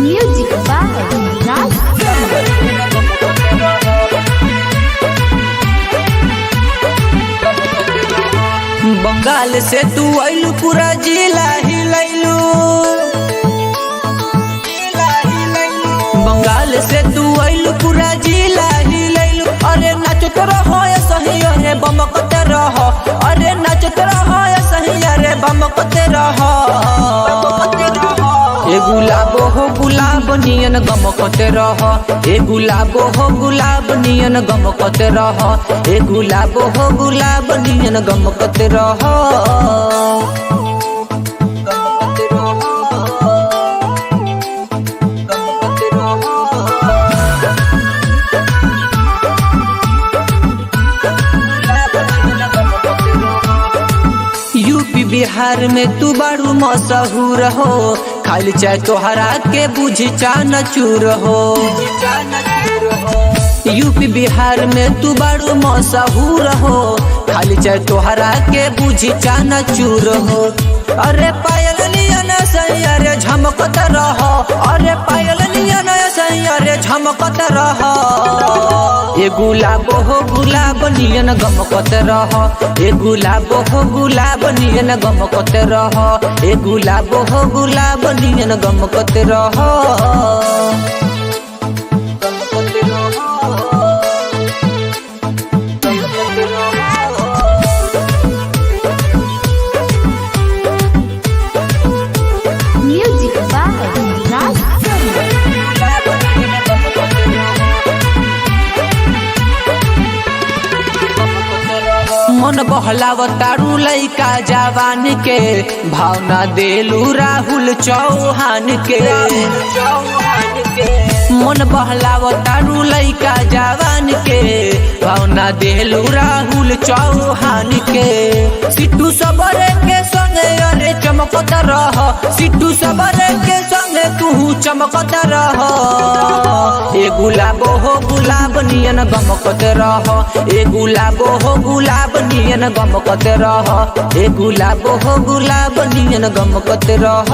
Music by Raj Bengal से तू आइलू पूरा जिला हिलैलू। बंगाल से तू आइलू पूरा जिला हिलैलू। अरे नाचत रहो सही अरे बमकते रहो। अरे नाचत रहो सही अरे बमकते रहो। ए गुलाबो हो गुलाब नियन गमकते रहो। ए गुलाबो हो गुलाब नियन गमकते रहो। ए गुलाबो हो गुलाब नियन गमकते रहो। यूपी बिहार में तू बड़ू मशहूर हो। खाली चाय तोहरा के बुझ चान चूर हो। यूपी बिहार में तू बड़ू मशहूर हो। खाली चाय तोहरा के बुझ चान चूर हो। अरे पायल नियन सही अरे झमकत रहो। अरे पायल नियन सही अरे झमकत रहो। ए गुलाबो हो गुलाब नियन गमकत रहो। ए गुलाबो हो गुलाब नियन गमकत रहो। ए गुलाबो हो गुलाब नियन गमकत रहो। Music by Raj मन बहलावतारू लइका जवान के। भावना देलू राहुल चौहान के। मन बहलावतारू लइका जवान के। भावना देलू राहुल चौहान के। सिद्धू सबरे के संगे अरे चमकत रह। सिद्धू सबरे के संगे तू चमकत रह। ए गुलाबो हो गुलाब नियन गमकत रह। ए गुलाबो हो गुलाब नियन गमकत रह। ए गुलाबो हो गुलाब नियन गमकत रह।